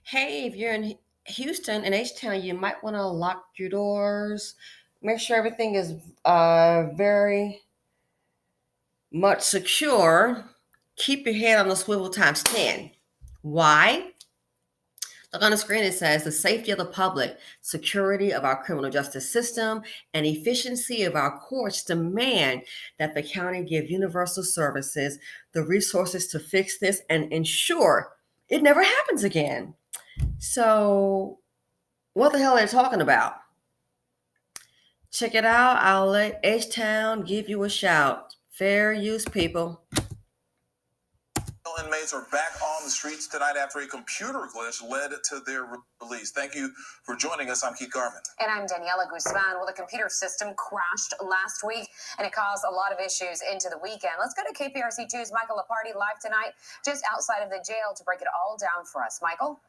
Hey, if you're in Houston and H-Town, you might want to lock your doors. Make sure everything is very much secure. Keep your head on the swivel times 10. Why? Look on the screen, it says the safety of the public, security of our criminal justice system, and efficiency of our courts demand that the county give universal services the resources to fix this and ensure it never happens again. So, what the hell are they talking about? Check it out. I'll let H Town give you a shout. Fair use, people. Inmates are back on the streets tonight after a computer glitch led to their release. Thank you for joining us. I'm Keith Garman. And I'm Daniela Guzman. Well, the computer system crashed last week, and it caused a lot of issues into the weekend. Let's go to KPRC2's Michael Laparty live tonight, just outside of the jail, to break it all down for us. Michael?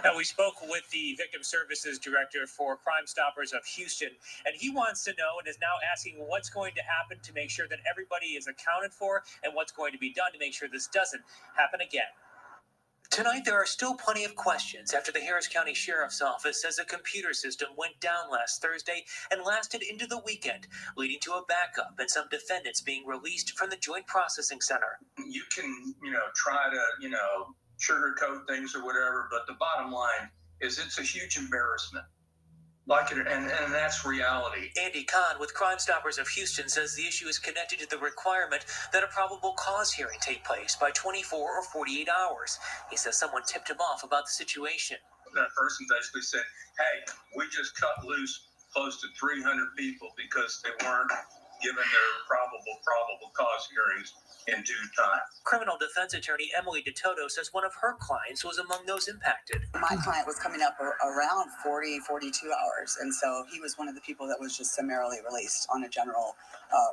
Now, we spoke with the Victim Services Director for Crime Stoppers of Houston, and he wants to know and is now asking what's going to happen to make sure that everybody is accounted for and what's going to be done to make sure this doesn't happen again. Tonight, there are still plenty of questions after the Harris County Sheriff's Office says a computer system went down last Thursday and lasted into the weekend, leading to a backup and some defendants being released from the Joint Processing Center. You can, try to, sugarcoat things or whatever, but the bottom line is it's a huge embarrassment. And that's reality. Andy Kahn with Crime Stoppers of Houston says the issue is connected to the requirement that a probable cause hearing take place by 24 or 48 hours. He says someone tipped him off about the situation. That person basically said, hey, we just cut loose close to 300 people because they weren't given their probable cause hearings in due time. Criminal defense attorney Emily DeToto says one of her clients was among those impacted. My client was coming up around 42 hours, and so he was one of the people that was just summarily released on a general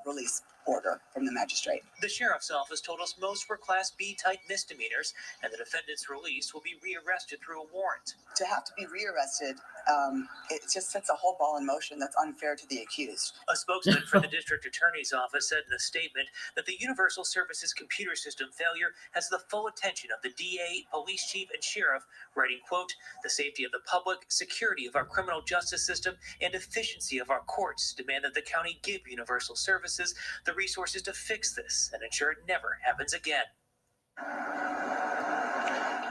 release order from the magistrate. The sheriff's office told us most were Class B type misdemeanors, and the defendants released will be rearrested through a warrant. To have to be rearrested, it just sets a whole ball in motion that's unfair to the accused. A spokesman for the district attorney's office said in a statement that the Universal Services computer system failure has the full attention of the DA, police chief, and sheriff, writing, quote, the safety of the public, security of our criminal justice system, and efficiency of our courts demand that the county give Universal Services the resources to fix this and ensure it never happens again.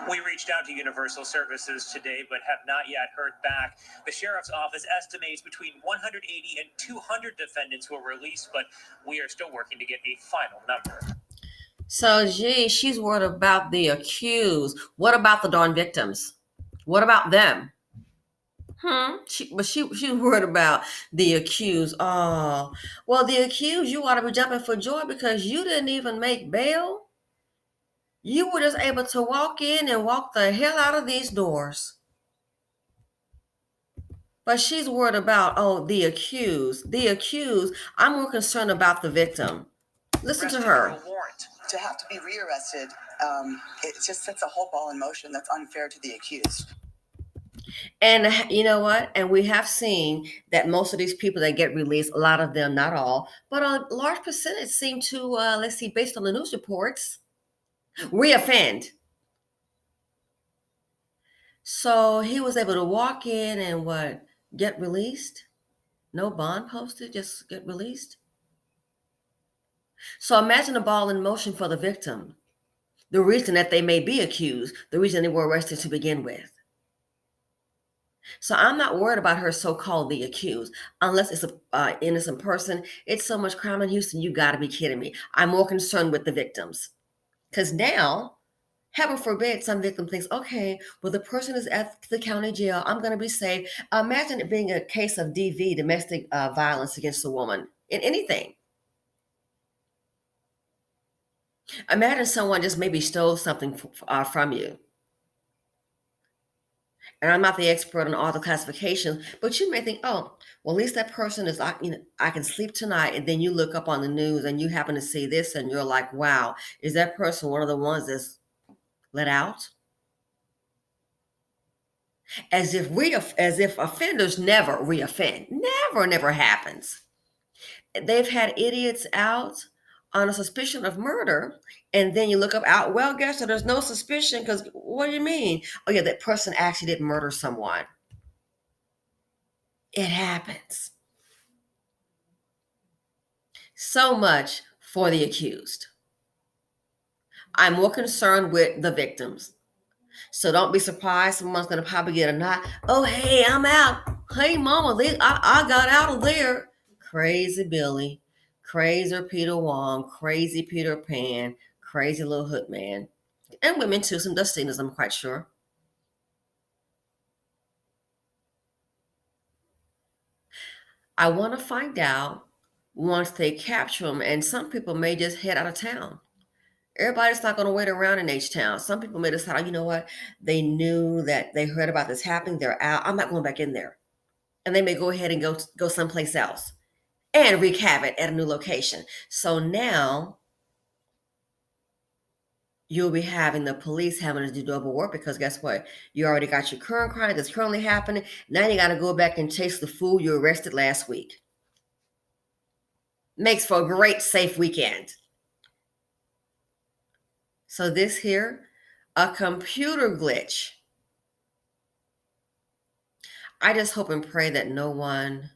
We reached out to Universal Services today, but have not yet heard back. The sheriff's office estimates between 180 and 200 defendants will release, but we are still working to get a final number. So, she's worried about the accused. What about the darn victims? What about them? She's worried about the accused. Oh, well, the accused, you ought to be jumping for joy because you didn't even make bail. You were just able to walk in and walk the hell out of these doors. But she's worried about, the accused. The accused, I'm more concerned about the victim. Listen to her. To have to be rearrested, it just sets a whole ball in motion that's unfair to the accused. And you know what? And we have seen that most of these people that get released, a lot of them, not all, but a large percentage seem to, based on the news reports, reoffend. So he was able to walk in and get released? No bond posted, just get released? So imagine a ball in motion for the victim. The reason that they may be accused, the reason they were arrested to begin with. So I'm not worried about her so-called the accused, unless it's an innocent person. It's so much crime in Houston, you got to be kidding me. I'm more concerned with the victims. Because now, heaven forbid, some victim thinks, okay, well, the person is at the county jail. I'm going to be safe. Imagine it being a case of DV, domestic violence against a woman, in anything. Imagine someone just maybe stole something from you. And I'm not the expert on all the classifications, but you may think, oh, well, at least that person is, I can sleep tonight. And then you look up on the news and you happen to see this and you're like, wow, is that person one of the ones that's let out? As if offenders never reoffend. Never happens. They've had idiots out on a suspicion of murder, and then you look up out, well, guess so there's no suspicion because What do you mean? Oh, yeah, that person actually did murder someone. It happens. So much for the accused. I'm more concerned with the victims. So don't be surprised. Someone's going to probably get a knock. Oh, hey, I'm out. Hey, mama, I got out of there. Crazy Billy, crazy Peter Wong, crazy Peter Pan, crazy little hood man. And women too, some Dustinas, I'm quite sure. I want to find out once they capture them, and some people may just head out of town. Everybody's not going to wait around in H-Town. Some people may decide, you know what? They knew that they heard about this happening. They're out. I'm not going back in there. And they may go ahead and go someplace else and wreak havoc at a new location. So now you'll be having the police having to do double work because guess what? You already got your current crime that's currently happening. Now you got to go back and chase the fool you arrested last week. Makes for a great safe weekend. So this here, a computer glitch. I just hope and pray that no one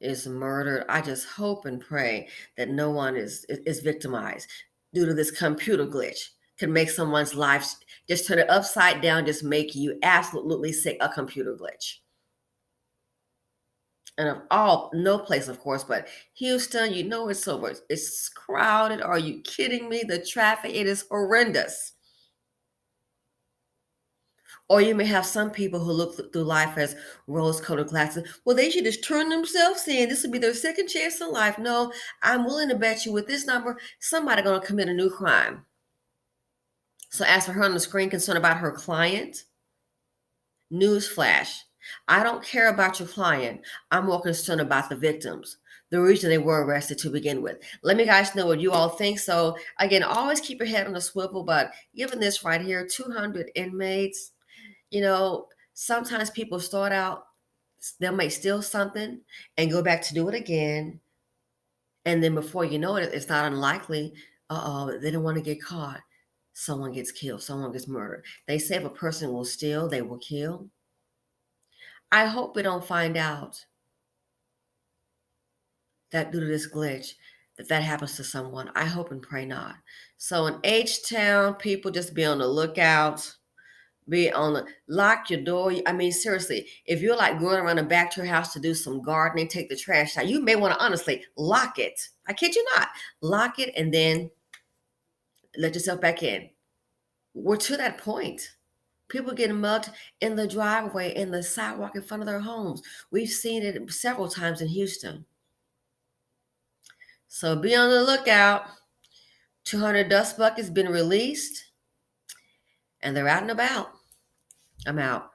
is murdered. I just hope and pray that no one is victimized due to this computer glitch. Can make someone's life just turn it upside down, just make you absolutely sick. A computer glitch. And of all, no place, of course, but Houston, you know it's over. It's crowded. Are you kidding me? The traffic, it is horrendous. Or you may have some people who look through life as rose-colored glasses. Well, they should just turn themselves in. This will be their second chance in life. No, I'm willing to bet you with this number, somebody going to commit a new crime. So as for her on the screen, concerned about her client, newsflash. I don't care about your client. I'm more concerned about the victims, the reason they were arrested to begin with. Let me guys know what you all think. So again, always keep your head on the swivel, but given this right here, 200 inmates, you know, sometimes people start out, they might steal something and go back to do it again. And then before you know it, it's not unlikely, they don't want to get caught. Someone gets killed, someone gets murdered. They say if a person will steal, they will kill. I hope we don't find out that due to this glitch, that happens to someone. I hope and pray not. So in H-Town, people just be on the lookout. Be on the lock your door. I mean, seriously, if you're like going around the back to your house to do some gardening, take the trash out, you may want to honestly lock it. I kid you not. Lock it and then let yourself back in. We're to that point. People getting mugged in the driveway, in the sidewalk in front of their homes. We've seen it several times in Houston. So be on the lookout. 200 dust buckets been released and they're out and about. I'm out.